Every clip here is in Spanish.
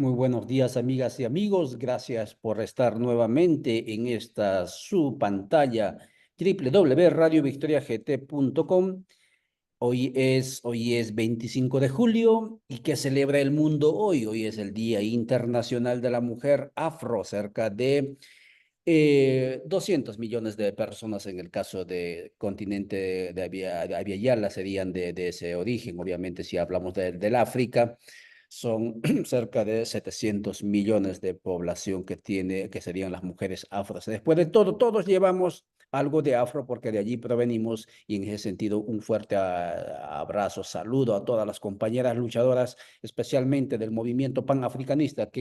Muy buenos días, amigas y amigos. Gracias por estar nuevamente en esta su pantalla www.radiovictoriagt.com. Hoy es 25 de julio y ¿qué celebra el mundo hoy? Hoy es el Día Internacional de la Mujer Afro. Cerca de 200 millones de personas en el caso de continente de Abya Yala serían de ese origen. Obviamente, si hablamos del África, son cerca de 700 millones de población que serían las mujeres afros. Después de todo, todos llevamos algo de afro porque de allí provenimos y en ese sentido un fuerte abrazo, saludo a todas las compañeras luchadoras, especialmente del movimiento panafricanista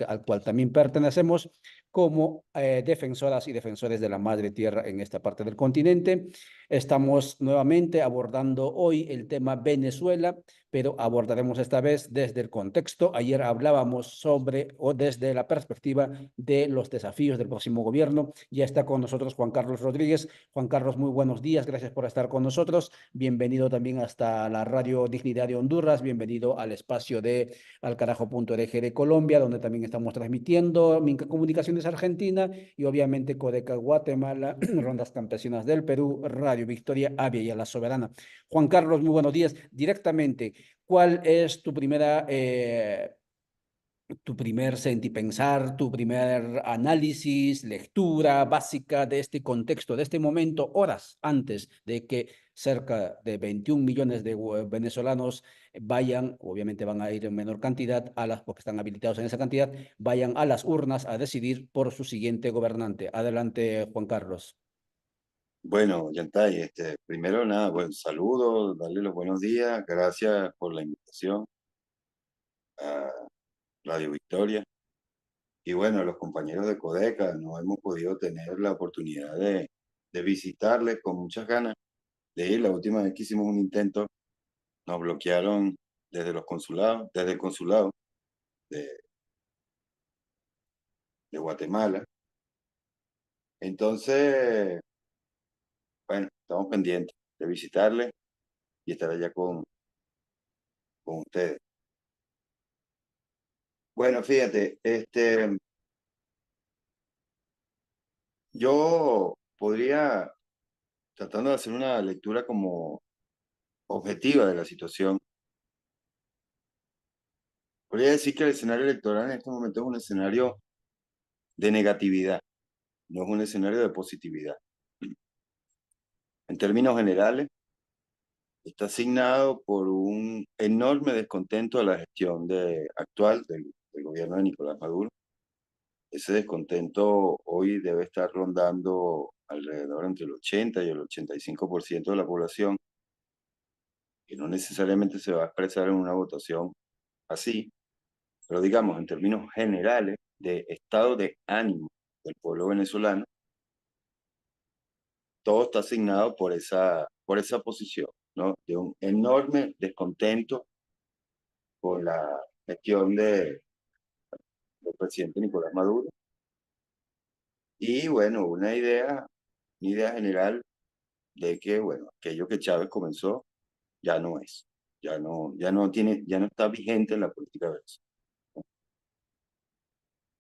al cual también pertenecemos como defensoras y defensores de la madre tierra en esta parte del continente. Estamos nuevamente abordando hoy el tema Venezuela, pero abordaremos esta vez desde el contexto. Ayer hablábamos sobre o desde la perspectiva de los desafíos del próximo gobierno. Ya está con nosotros Juan Carlos Rodríguez. Juan Carlos, muy buenos días. Gracias por estar con nosotros. Bienvenido también hasta la Radio Dignidad de Honduras. Bienvenido al espacio de alcarajo.org de Colombia, donde también estamos transmitiendo Minca Comunicaciones Argentina y obviamente Codeca Guatemala, Rondas Campesinas del Perú, Radio Victoria, Avia y a la Soberana. Juan Carlos, muy buenos días. Directamente, ¿cuál es tu primer sentipensar, tu primer análisis, lectura básica de este contexto, de este momento, horas antes de que cerca de 21 millones de venezolanos vayan, obviamente van a ir en menor cantidad, porque están habilitados en esa cantidad, vayan a las urnas a decidir por su siguiente gobernante? Adelante, Juan Carlos. Bueno, Yantay, primero nada, buen saludo, darle los buenos días, gracias por la invitación a Radio Victoria. Y bueno, los compañeros de Codeca, no hemos podido tener la oportunidad de visitarles con muchas ganas de ir. La última vez que hicimos un intento, nos bloquearon desde el consulado de, de Guatemala. Entonces, bueno, estamos pendientes de visitarles y estar allá con ustedes. Bueno, fíjate, yo podría, tratando de hacer una lectura como objetiva de la situación, podría decir que el escenario electoral en este momento es un escenario de negatividad, no es un escenario de positividad. En términos generales, está asignado por un enorme descontento de la gestión actual del gobierno de Nicolás Maduro. Ese descontento hoy debe estar rondando alrededor entre el 80 y el 85% de la población, que no necesariamente se va a expresar en una votación así, pero digamos, en términos generales de estado de ánimo del pueblo venezolano, todo está asignado por esa posición, ¿no? De un enorme descontento con la gestión del presidente Nicolás Maduro. Y bueno, una idea general de que, bueno, aquello que Chávez comenzó ya no es, ya no está vigente en la política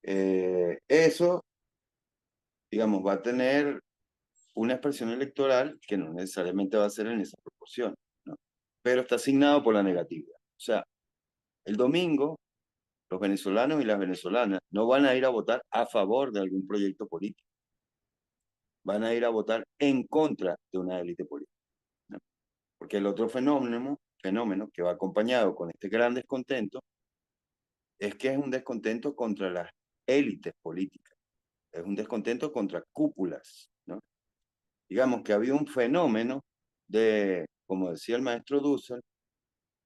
venezolana. Eso, digamos, va a tener una expresión electoral que no necesariamente va a ser en esa proporción, ¿no? Pero está asignado por la negatividad. O sea, el domingo los venezolanos y las venezolanas no van a ir a votar a favor de algún proyecto político, van a ir a votar en contra de una élite política, ¿no? Porque el otro fenómeno que va acompañado con este gran descontento es que es un descontento contra las élites políticas, es un descontento contra cúpulas, ¿no? Digamos que ha habido un fenómeno de, como decía el maestro Dussel,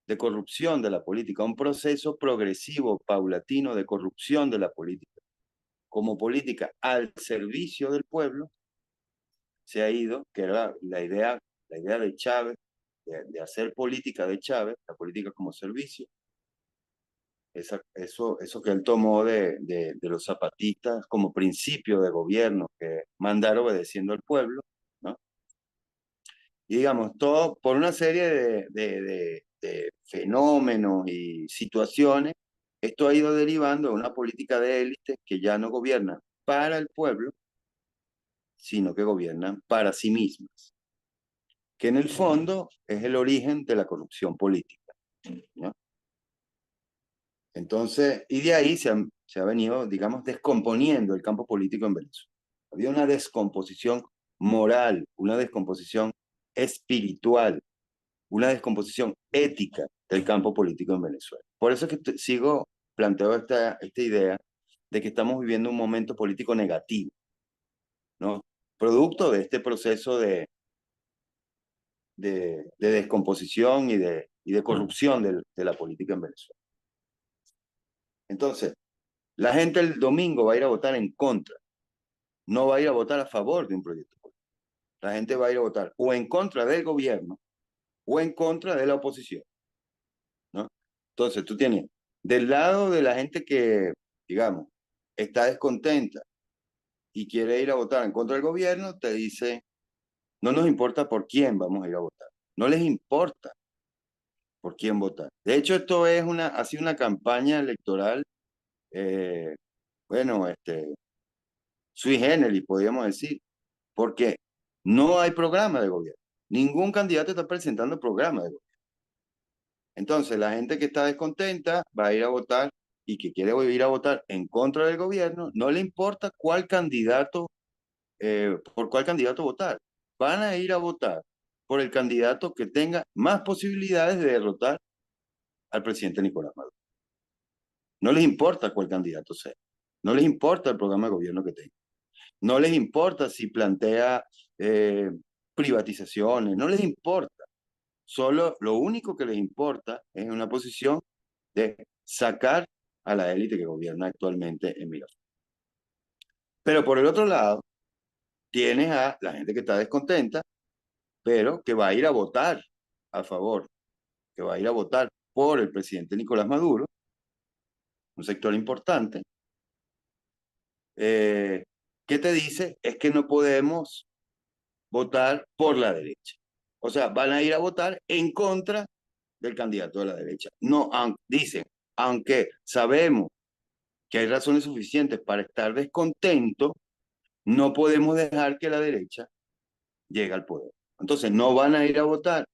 de corrupción de la política, un proceso progresivo, paulatino de corrupción de la política. Como política al servicio del pueblo, se ha ido, que era la idea de Chávez, de hacer política de Chávez, la política como servicio, eso que él tomó de los zapatistas como principio de gobierno, que mandar obedeciendo al pueblo, ¿no? Y digamos, todo por una serie de fenómenos y situaciones, esto ha ido derivando a una política de élite que ya no gobierna para el pueblo, sino que gobiernan para sí mismas, que en el fondo es el origen de la corrupción política, ¿no? Entonces, y de ahí se ha venido, digamos, descomponiendo el campo político en Venezuela. Había una descomposición moral, una descomposición espiritual, una descomposición ética del campo político en Venezuela. Por eso es que planteo esta idea de que estamos viviendo un momento político negativo, ¿no? Producto de este proceso de descomposición y de corrupción de la política en Venezuela. Entonces, la gente el domingo va a ir a votar en contra, no va a ir a votar a favor de un proyecto político. La gente va a ir a votar o en contra del gobierno o en contra de la oposición, ¿no? Entonces, tú tienes del lado de la gente que, digamos, está descontenta y quiere ir a votar en contra del gobierno, te dice, no nos importa por quién vamos a ir a votar. No les importa por quién votar. De hecho, esto ha sido una campaña electoral, eh, bueno, sui generis, podríamos decir, porque no hay programa de gobierno. Ningún candidato está presentando programa de gobierno. Entonces, la gente que está descontenta va a ir a votar y que quiere ir a votar en contra del gobierno, no le importa por cuál candidato votar. Van a ir a votar por el candidato que tenga más posibilidades de derrotar al presidente Nicolás Maduro. No les importa cuál candidato sea. No les importa el programa de gobierno que tenga. No les importa si plantea privatizaciones. No les importa. Solo lo único que les importa es una posición de sacar a la élite que gobierna actualmente en Miraflores. Pero por el otro lado, tienes a la gente que está descontenta, pero que va a ir a votar a favor, que va a ir a votar por el presidente Nicolás Maduro, un sector importante, que te dice es que no podemos votar por la derecha. O sea, van a ir a votar en contra del candidato de la derecha. No, dicen, aunque sabemos que hay razones suficientes para estar descontento, no podemos dejar que la derecha llegue al poder. Entonces, no van a ir a votar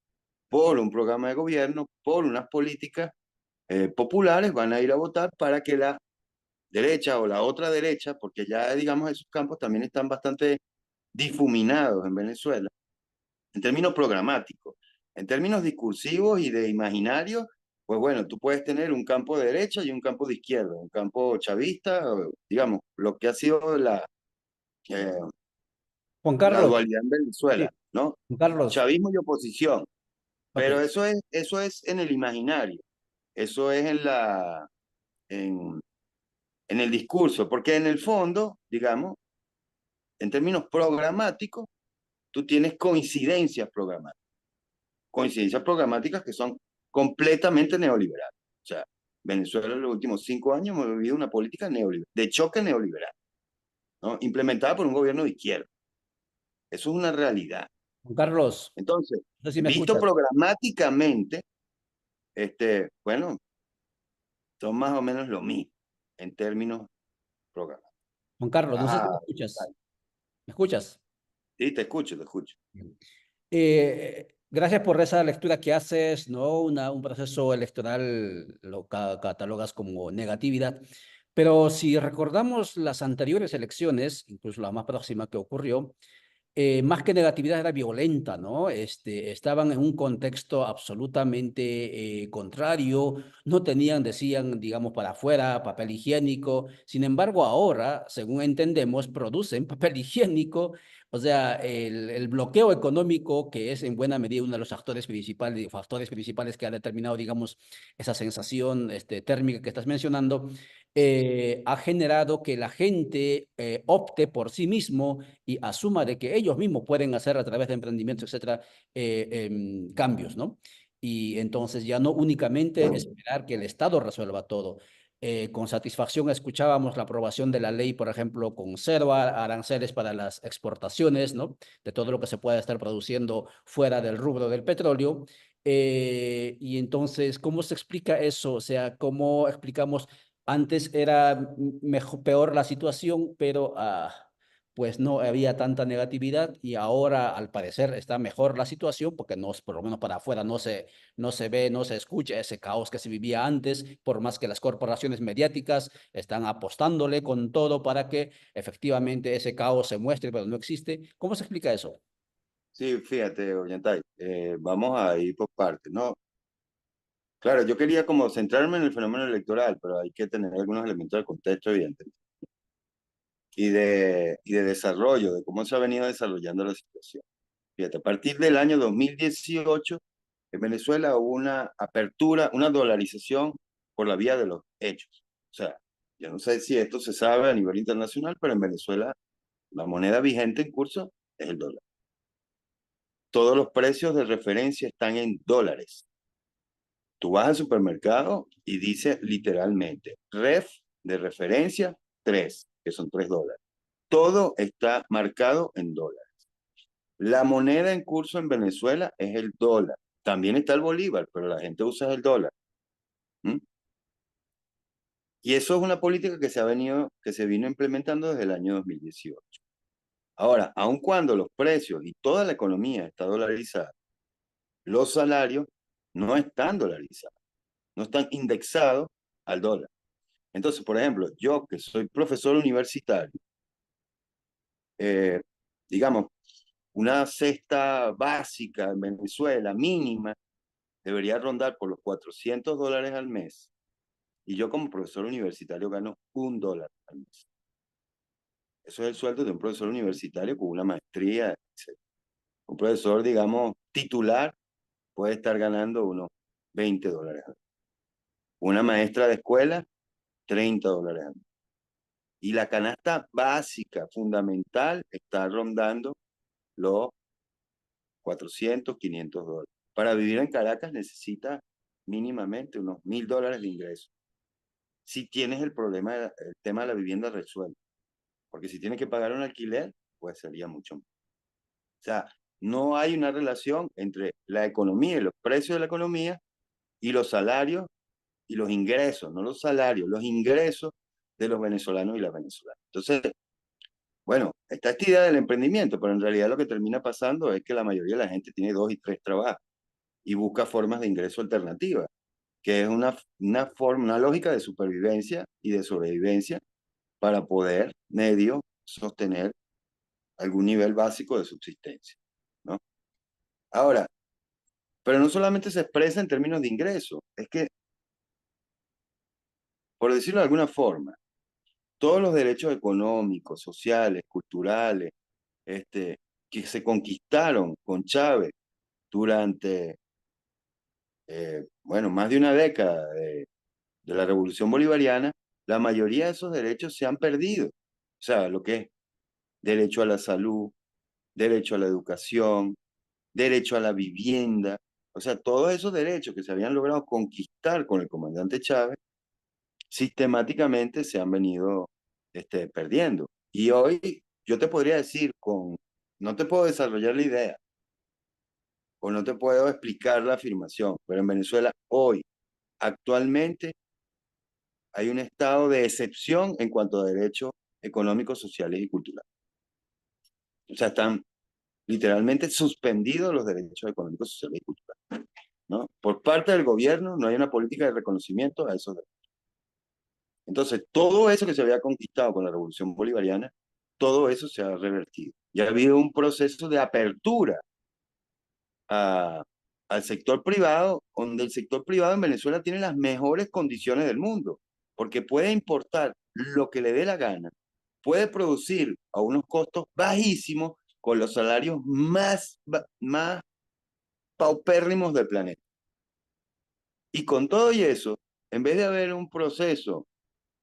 por un programa de gobierno, por unas políticas populares, van a ir a votar para que la derecha o la otra derecha, porque ya digamos esos campos también están bastante difuminados en Venezuela, en términos programáticos, en términos discursivos y de imaginario, pues bueno, tú puedes tener un campo de derecha y un campo de izquierda, un campo chavista, digamos, lo que ha sido eh, Juan la Carlos, dualidad en sí, Venezuela, ¿no? Juan Carlos, Chavismo y oposición. ok. Pero eso es en el imaginario, eso es en, en el discurso, porque en el fondo, digamos, en términos programáticos, tú tienes coincidencias programáticas que son completamente neoliberales. O sea, Venezuela en los últimos 5 años hemos vivido una política neoliberal, de choque neoliberal, ¿no? Implementada por un gobierno de izquierda. Eso es una realidad. Juan Carlos, Entonces, no sé si me visto escuchas. programáticamente, bueno, son más o menos lo mismo en términos programáticos. Juan Carlos, no sé si me Ah, escuchas. vale. ¿Me escuchas? Sí, te escucho, te escucho. Gracias por esa lectura que haces, ¿no? Un proceso electoral lo catalogas como negatividad, pero si recordamos las anteriores elecciones, incluso la más próxima que ocurrió, más que negatividad era violenta, ¿no? Estaban en un contexto absolutamente contrario, no tenían, decían, digamos, para afuera papel higiénico. Sin embargo, ahora, según entendemos, producen papel higiénico. O sea, el bloqueo económico, que es en buena medida uno de los factores principales que ha determinado, digamos, esa sensación térmica que estás mencionando, ha generado que la gente opte por sí mismo y asuma de que ellos mismos pueden hacer a través de emprendimientos, etcétera, cambios, ¿no? Y entonces ya no únicamente esperar que el Estado resuelva todo. Con satisfacción escuchábamos la aprobación de la ley, por ejemplo, con cero aranceles para las exportaciones, ¿no? De todo lo que se pueda estar produciendo fuera del rubro del petróleo. Y entonces, ¿cómo se explica eso? O sea, ¿cómo explicamos? Antes era mejor, peor la situación, pero pues no había tanta negatividad y ahora al parecer está mejor la situación porque no, por lo menos para afuera no se ve, no se escucha ese caos que se vivía antes, por más que las corporaciones mediáticas están apostándole con todo para que efectivamente ese caos se muestre, pero no existe. ¿Cómo se explica eso? Sí, fíjate, Ollantay, vamos a ir por partes, ¿no? Claro, yo quería como centrarme en el fenómeno electoral, pero hay que tener algunos elementos de contexto, evidentemente, y de desarrollo, de cómo se ha venido desarrollando la situación. Fíjate, a partir del año 2018, en Venezuela hubo una apertura, una dolarización por la vía de los hechos. O sea, yo no sé si esto se sabe a nivel internacional, pero en Venezuela la moneda vigente en curso es el dólar. Todos los precios de referencia están en dólares. Tú vas al supermercado y dice literalmente, ref de referencia 3, que son $3. Todo está marcado en dólares. La moneda en curso en Venezuela es el dólar. También está el bolívar, pero la gente usa el dólar. ¿Mm? Y eso es una política que se vino implementando desde el año 2018. Ahora, aun cuando los precios y toda la economía está dolarizada, los salarios no están dolarizados, no están indexados al dólar. Entonces, por ejemplo, yo que soy profesor universitario, eh, digamos, una cesta básica en Venezuela mínima debería rondar por los $400 al mes. Y yo como profesor universitario gano $1 al mes. Eso es el sueldo de un profesor universitario con una maestría, etc. Un profesor, digamos, titular puede estar ganando unos $20 al mes. Una maestra de escuela, $30 al mes. Y la canasta básica, fundamental, está rondando los 400, $500. Para vivir en Caracas necesita mínimamente unos $1.000 de ingreso. Si tienes el problema, el tema de la vivienda resuelto. Porque si tienes que pagar un alquiler, pues sería mucho más. O sea, no hay una relación entre la economía y los precios de la economía y los salarios y los ingresos, no los salarios, los ingresos de los venezolanos y las venezolanas. Entonces, bueno, está esta idea del emprendimiento, pero en realidad lo que termina pasando es que la mayoría de la gente tiene 2 y 3 trabajos y busca formas de ingreso alternativas, que es una forma, una lógica de supervivencia y de sobrevivencia para poder medio sostener algún nivel básico de subsistencia, ¿no? Ahora, pero no solamente se expresa en términos de ingreso, es que, por decirlo de alguna forma, todos los derechos económicos, sociales, culturales, que se conquistaron con Chávez durante, bueno, más de una década de la Revolución Bolivariana, la mayoría de esos derechos se han perdido. O sea, lo que es derecho a la salud, derecho a la educación, derecho a la vivienda, o sea, todos esos derechos que se habían logrado conquistar con el comandante Chávez, sistemáticamente se han venido perdiendo. Y hoy yo te podría decir no te puedo desarrollar la idea o no te puedo explicar la afirmación, pero en Venezuela hoy, actualmente, hay un estado de excepción en cuanto a derechos económicos, sociales y culturales. O sea, están literalmente suspendidos los derechos económicos, sociales y culturales, ¿no? Por parte del gobierno no hay una política de reconocimiento a esos derechos. Entonces, todo eso que se había conquistado con la Revolución Bolivariana, todo eso se ha revertido. Y ha habido un proceso de apertura a, al sector privado, donde el sector privado en Venezuela tiene las mejores condiciones del mundo, porque puede importar lo que le dé la gana, puede producir a unos costos bajísimos con los salarios más paupérrimos del planeta. Y con todo y eso, en vez de haber un proceso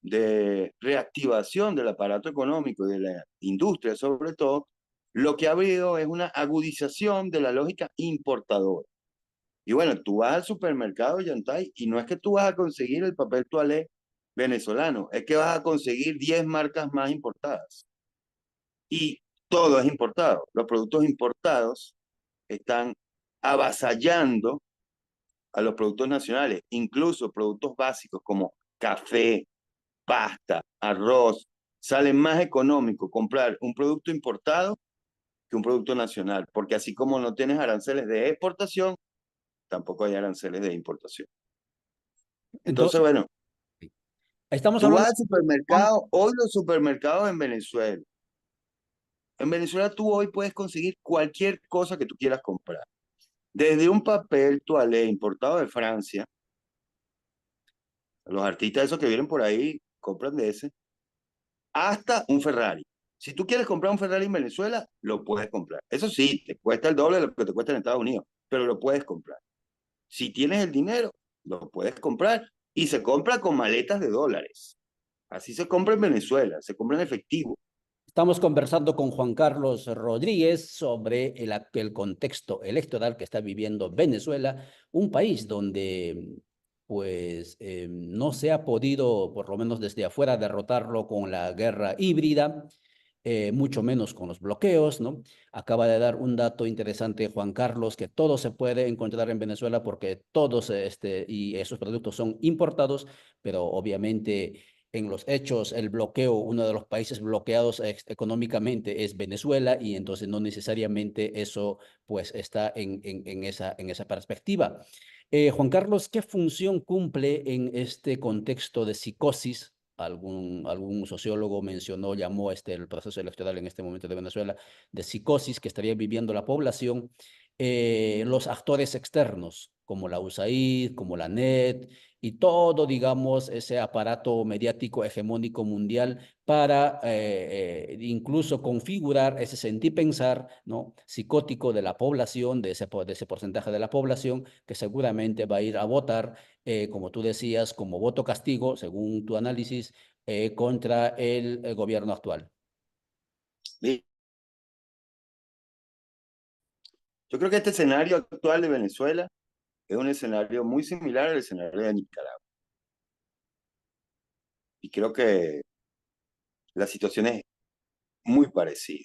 de reactivación del aparato económico y de la industria sobre todo, lo que ha habido es una agudización de la lógica importadora. Y bueno, tú vas al supermercado Yantay y no es que tú vas a conseguir el papel toalé venezolano, es que vas a conseguir 10 marcas más importadas. Y todo es importado. Los productos importados están avasallando a los productos nacionales, incluso productos básicos como café, pasta, arroz. Sale más económico comprar un producto importado que un producto nacional, porque así como no tienes aranceles de exportación, tampoco hay aranceles de importación. Entonces, Entonces, bueno, estamos tú hablando vas al supermercado, hoy los supermercados en Venezuela tú hoy puedes conseguir cualquier cosa que tú quieras comprar. Desde un papel toalé importado de Francia, los artistas esos que vienen por ahí compran de ese, hasta un Ferrari. Si tú quieres comprar un Ferrari en Venezuela, lo puedes comprar. Eso sí, te cuesta el doble de lo que te cuesta en Estados Unidos, pero lo puedes comprar. Si tienes el dinero, lo puedes comprar y se compra con maletas de dólares. Así se compra en Venezuela, se compra en efectivo. Estamos conversando con Juan Carlos Rodríguez sobre el contexto electoral que está viviendo Venezuela, un país donde pues no se ha podido, por lo menos desde afuera, derrotarlo con la guerra híbrida, mucho menos con los bloqueos, ¿no? Acaba de dar un dato interesante Juan Carlos, que todo se puede encontrar en Venezuela porque todos y esos productos son importados, pero obviamente en los hechos, el bloqueo, uno de los países bloqueados económicamente es Venezuela y entonces no necesariamente eso pues está en esa perspectiva. Juan Carlos, ¿qué función cumple en este contexto de psicosis? Algún sociólogo mencionó, llamó el proceso electoral en este momento de Venezuela de psicosis que estaría viviendo la población, los actores externos, como la USAID, como la NET, y todo, digamos, ese aparato mediático hegemónico mundial para incluso configurar ese sentir pensar, ¿no? Psicótico de la población, de ese porcentaje de la población que seguramente va a ir a votar, como tú decías, como voto castigo, según tu análisis, contra el gobierno actual. Yo creo que este escenario actual de Venezuela es un escenario muy similar al escenario de Nicaragua. Y creo que la situación es muy parecida.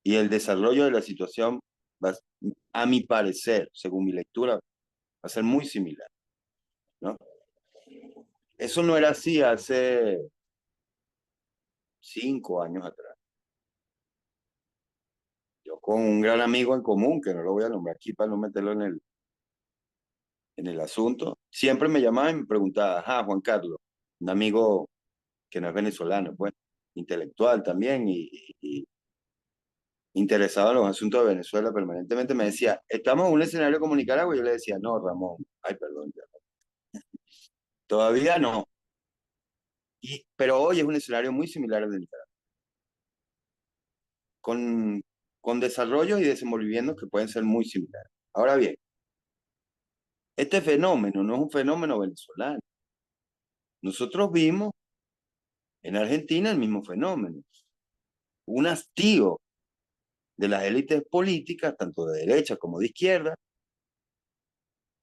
Y el desarrollo de la situación, va, a mi parecer, según mi lectura, va a ser muy similar, ¿no? Eso no era así hace 5 años atrás. Yo con un gran amigo en común, que no lo voy a nombrar aquí para no meterlo en el asunto, siempre me llamaba y me preguntaba, ah, Juan Carlos, un amigo que no es venezolano, pues, intelectual también y interesado en los asuntos de Venezuela permanentemente, me decía, ¿estamos en un escenario como Nicaragua? Y yo le decía, no, Ramón, ay, perdón, ya, todavía no. Pero hoy es un escenario muy similar al de Nicaragua, con, con desarrollos y desenvolvimientos que pueden ser muy similares. Ahora bien, este fenómeno no es un fenómeno venezolano. Nosotros vimos en Argentina el mismo fenómeno, un hastío de las élites políticas, tanto de derecha como de izquierda,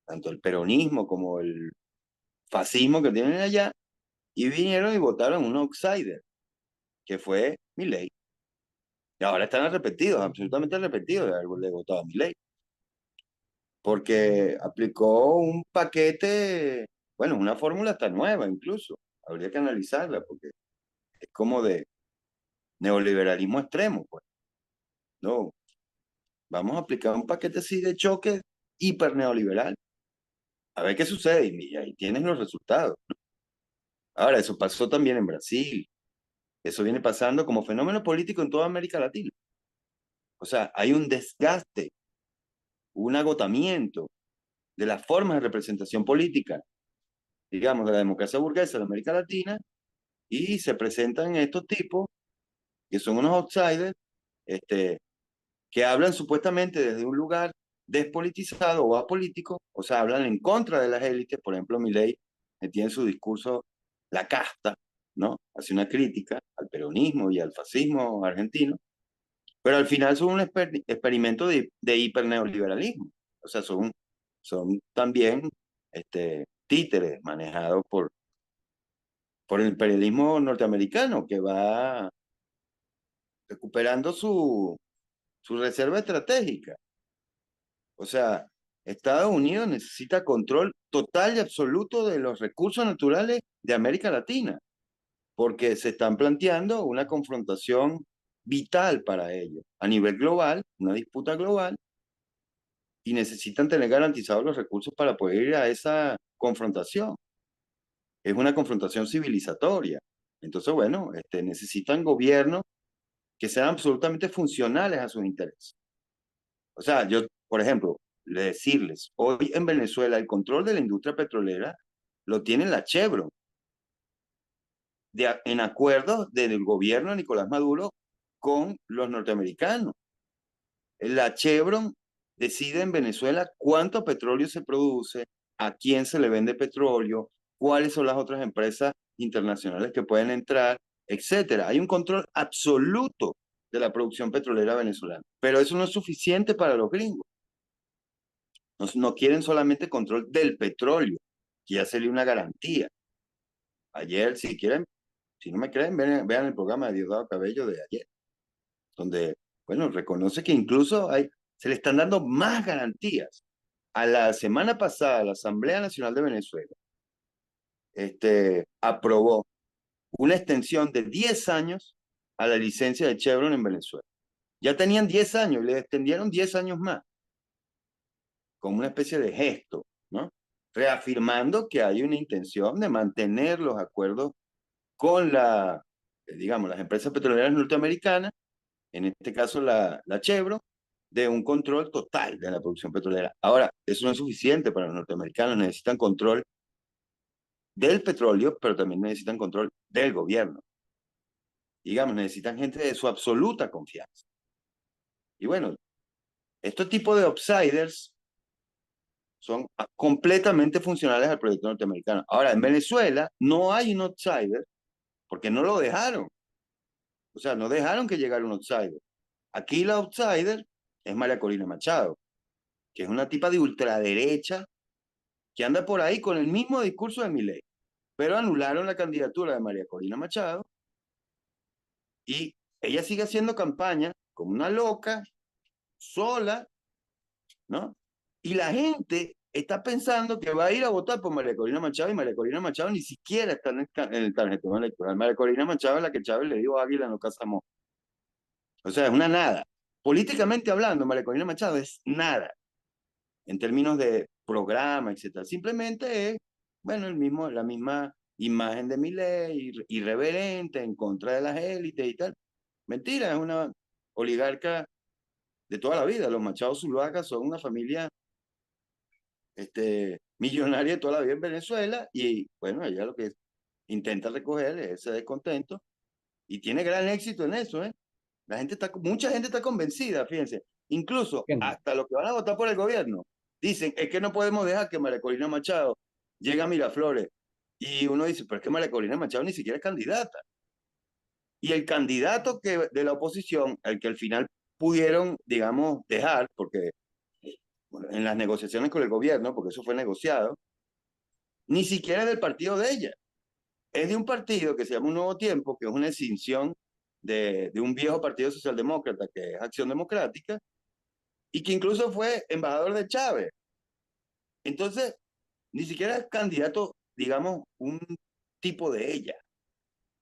tanto el peronismo como el fascismo que tienen allá, y vinieron y votaron un outsider, que fue Milei. Y ahora están arrepentidos, absolutamente arrepentidos de haberle votado a Milei, porque aplicó un paquete, bueno, una fórmula hasta nueva incluso, habría que analizarla, porque es como de neoliberalismo extremo, pues. No, vamos a aplicar un paquete así de choque hiper neoliberal, a ver qué sucede, y ahí tienes los resultados. Ahora, eso pasó también en Brasil, eso viene pasando como fenómeno político en toda América Latina. O sea, hay un desgaste, un agotamiento de las formas de representación política, digamos, de la democracia burguesa de América Latina, y se presentan estos tipos que son unos outsiders, este, que hablan supuestamente desde un lugar despolitizado o apolítico, o sea, hablan en contra de las élites. Por ejemplo, Milei tiene en su discurso la casta, ¿no? Hace una crítica al peronismo y al fascismo argentino, pero al final son un experimento de hiperneoliberalismo. O sea, son también títeres manejados por el imperialismo norteamericano que va recuperando su reserva estratégica. O sea, Estados Unidos necesita control total y absoluto de los recursos naturales de América Latina, porque se están planteando una confrontación vital para ellos a nivel global, una disputa global, y necesitan tener garantizados los recursos para poder ir a esa confrontación. Es una confrontación civilizatoria. Entonces, bueno, necesitan gobiernos que sean absolutamente funcionales a sus intereses. O sea, yo, por ejemplo, decirles, hoy en Venezuela el control de la industria petrolera lo tiene la Chevron, en acuerdo del gobierno de Nicolás Maduro con los norteamericanos. La Chevron decide en Venezuela cuánto petróleo se produce, a quién se le vende petróleo, cuáles son las otras empresas internacionales que pueden entrar, etcétera. Hay un control absoluto de la producción petrolera venezolana, pero eso no es suficiente para los gringos. No quieren solamente control del petróleo, que ya sería una garantía. Ayer, si quieren, si no me creen, vean el programa de Diosdado Cabello de ayer, donde, bueno, reconoce que incluso se le están dando más garantías. A la semana pasada, la Asamblea Nacional de Venezuela aprobó una extensión de 10 años a la licencia de Chevron en Venezuela. Ya tenían 10 años, le extendieron 10 años más, como una especie de gesto, ¿no? Reafirmando que hay una intención de mantener los acuerdos con digamos, las empresas petroleras norteamericanas, en este caso la Chevron, de un control total de la producción petrolera. Ahora, eso no es suficiente para los norteamericanos, necesitan control del petróleo, pero también necesitan control del gobierno. Digamos, necesitan gente de su absoluta confianza. Y bueno, estos tipos de outsiders son completamente funcionales al proyecto norteamericano. Ahora, en Venezuela no hay un outsider porque no lo dejaron. O sea, no dejaron que llegara un outsider. Aquí la outsider es María Corina Machado, que es una tipa de ultraderecha que anda por ahí con el mismo discurso de Milei. Pero anularon la candidatura de María Corina Machado y ella sigue haciendo campaña como una loca, sola, ¿no? Y la gente está pensando que va a ir a votar por María Corina Machado y María Corina Machado ni siquiera está en el tarjetón electoral. María Corina Machado es la que Chávez le dijo Águila no casamos. O sea, es una nada. Políticamente hablando, María Corina Machado es nada en términos de programa, etcétera. Simplemente es, bueno, la misma imagen de Milei, irreverente, en contra de las élites y tal. Mentira, es una oligarca de toda la vida. Los Machado Zuluaga son una familia millonaria de toda la vida en Venezuela y bueno, ella lo que intenta recoger es ese descontento y tiene gran éxito en eso, ¿eh? Mucha gente está convencida, fíjense, incluso Bien. hasta los que van a votar por el gobierno, dicen, es que no podemos dejar que María Corina Machado llegue a Miraflores. Y uno dice, pero es que María Corina Machado ni siquiera es candidata. Y el candidato de la oposición, el que al final pudieron, digamos, dejar, porque bueno, en las negociaciones con el gobierno, porque eso fue negociado, ni siquiera es del partido de ella. Es de un partido que se llama Un Nuevo Tiempo, que es una escinsión de un viejo partido socialdemócrata, que es Acción Democrática, y que incluso fue embajador de Chávez. Entonces, ni siquiera es candidato, digamos, un tipo de ella,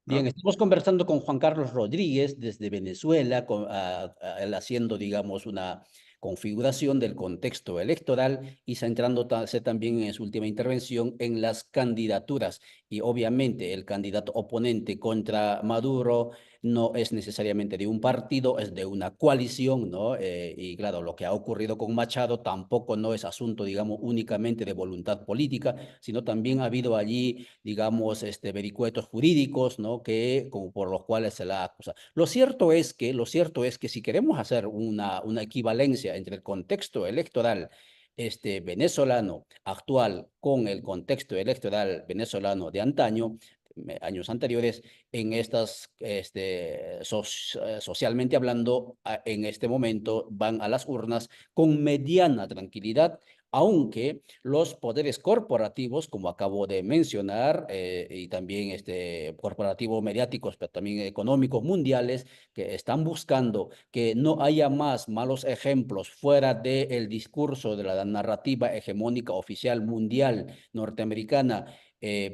Bien, ¿no? estamos conversando con Juan Carlos Rodríguez desde Venezuela, él haciendo, digamos, una configuración del contexto electoral y centrándose también en su última intervención en las candidaturas. Y obviamente el candidato oponente contra Maduro no es necesariamente de un partido, es de una coalición, ¿no? Y claro, lo que ha ocurrido con Machado tampoco no es asunto, digamos, únicamente de voluntad política, sino también ha habido allí, digamos, vericuetos jurídicos, ¿no? Que, como por los cuales se la acusa. Lo cierto es que si queremos hacer una equivalencia entre el contexto electoral venezolano actual con el contexto electoral venezolano de antaño, años anteriores, en estas, socialmente hablando, en este momento van a las urnas con mediana tranquilidad aunque los poderes corporativos, como acabo de mencionar, y también corporativos mediáticos, pero también económicos mundiales, que están buscando que no haya más malos ejemplos fuera del discurso de la narrativa hegemónica oficial mundial norteamericana,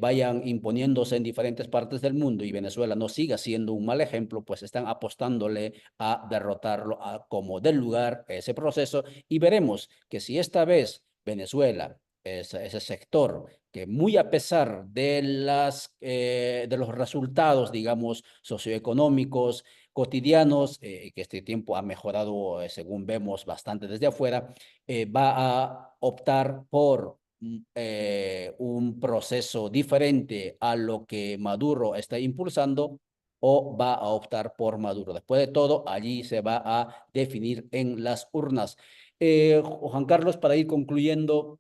vayan imponiéndose en diferentes partes del mundo y Venezuela no siga siendo un mal ejemplo, pues están apostándole a derrotarlo a como del lugar ese proceso y veremos que si esta vez Venezuela, ese sector que muy a pesar de los resultados, digamos, socioeconómicos, cotidianos, que este tiempo ha mejorado, según vemos, bastante desde afuera, va a optar por un proceso diferente a lo que Maduro está impulsando o va a optar por Maduro. Después de todo, allí se va a definir en las urnas. Juan Carlos, para ir concluyendo,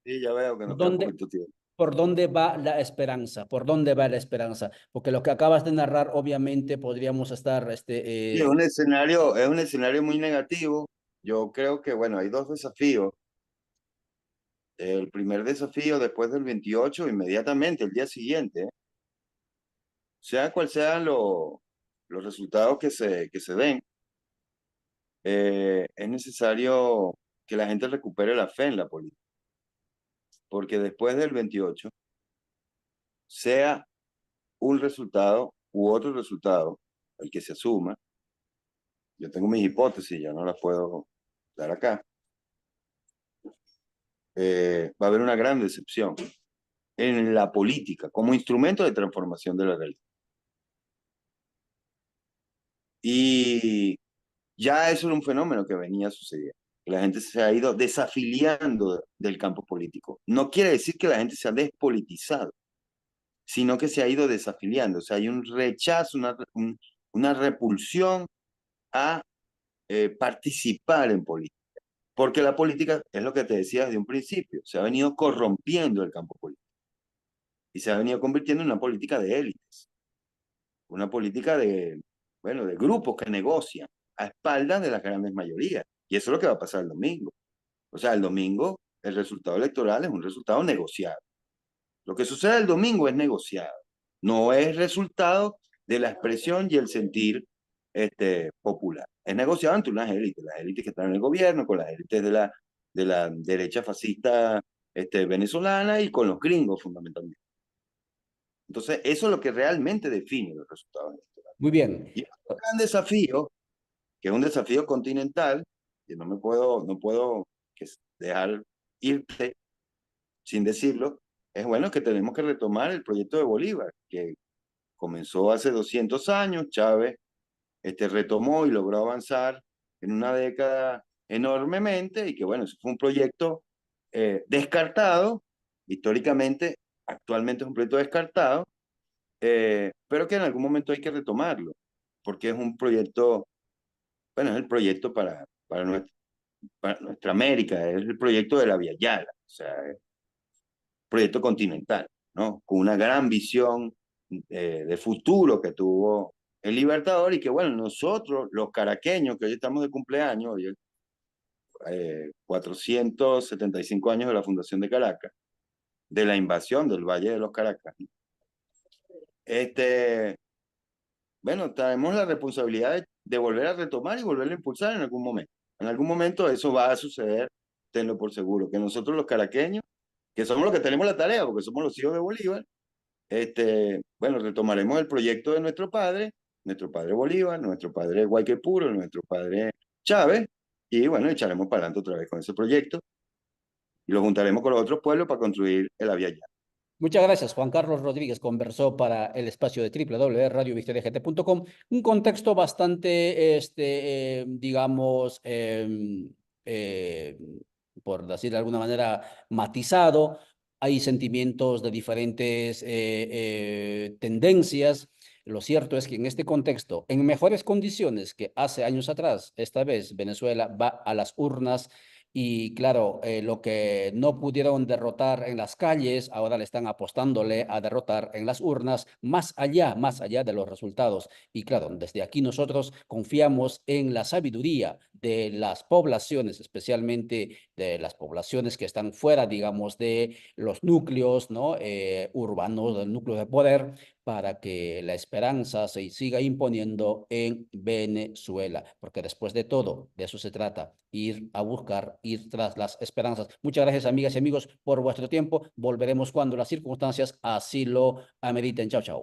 Sí, ya veo que ¿por nos queda dónde, poquito tiempo. ¿por dónde va la esperanza? ¿Por dónde va la esperanza? Porque lo que acabas de narrar, obviamente, podríamos estar, Sí, es un escenario muy negativo. Yo creo que, bueno, hay dos desafíos. El primer desafío después del 28, inmediatamente, el día siguiente, sea cual sean los resultados que se den, es necesario que la gente recupere la fe en la política, porque después del 28, sea un resultado u otro resultado, el que se asuma, yo tengo mis hipótesis, ya no las puedo dar acá, va a haber una gran decepción en la política como instrumento de transformación de la realidad. Y ya eso era un fenómeno que venía sucediendo. La gente se ha ido desafiliando del campo político. No quiere decir que la gente se ha despolitizado, sino que se ha ido desafiliando. O sea, hay un rechazo, una repulsión a participar en política. Porque la política, es lo que te decía desde un principio, se ha venido corrompiendo el campo político y se ha venido convirtiendo en una política de élites, una política de, bueno, de grupos que negocian a espaldas de las grandes mayorías. Y eso es lo que va a pasar el domingo. O sea, el domingo el resultado electoral es un resultado negociado. Lo que sucede el domingo es negociado, no es resultado de la expresión y el sentir popular. Es negociado entre unas élites, las élites que están en el gobierno, con las élites de la derecha fascista venezolana y con los gringos fundamentalmente. Entonces, eso es lo que realmente define los resultados electorales. muy bien. Y otro gran desafío, que es un desafío continental, que no puedo dejar irte sin decirlo, es bueno que tenemos que retomar el proyecto de Bolívar, que comenzó hace 200 años, Chávez retomó y logró avanzar en una década enormemente y que bueno, eso fue un proyecto descartado, históricamente, actualmente es un proyecto descartado, pero que en algún momento hay que retomarlo, porque es un proyecto, bueno, es el proyecto para nuestra América, es el proyecto de la Via Yala, o sea, proyecto continental, ¿no? Con una gran visión de futuro que tuvo el Libertador y que, bueno, nosotros, los caraqueños, que hoy estamos de cumpleaños, hoy 475 años de la fundación de Caracas, de la invasión del Valle de los Caracas, este, bueno, tenemos la responsabilidad de volver a retomar y volver a impulsar en algún momento. En algún momento eso va a suceder, tenlo por seguro, que nosotros los caraqueños, que somos los que tenemos la tarea, porque somos los hijos de Bolívar, bueno, retomaremos el proyecto de nuestro padre Bolívar, nuestro padre Guayquepuro, nuestro padre Chávez, y bueno, echaremos para adelante otra vez con ese proyecto y lo juntaremos con los otros pueblos para construir el Aviala. Muchas gracias. Juan Carlos Rodríguez conversó para el espacio de www.radiovictoriagt.com, un contexto bastante, digamos, eh, por decir de alguna manera, matizado. Hay sentimientos de diferentes tendencias. Lo cierto es que en este contexto, en mejores condiciones que hace años atrás, esta vez Venezuela va a las urnas Y claro, lo que no pudieron derrotar en las calles, ahora le están apostándole a derrotar en las urnas, más allá de los resultados. Y claro, desde aquí nosotros confiamos en la sabiduría de las poblaciones, especialmente de las poblaciones que están fuera, digamos, de los núcleos, ¿no? Urbanos, del núcleo de poder, para que la esperanza se siga imponiendo en Venezuela, porque después de todo, de eso se trata, ir a buscar, ir tras las esperanzas. Muchas gracias, amigas y amigos, por vuestro tiempo. Volveremos cuando las circunstancias así lo ameriten. Chao, chao.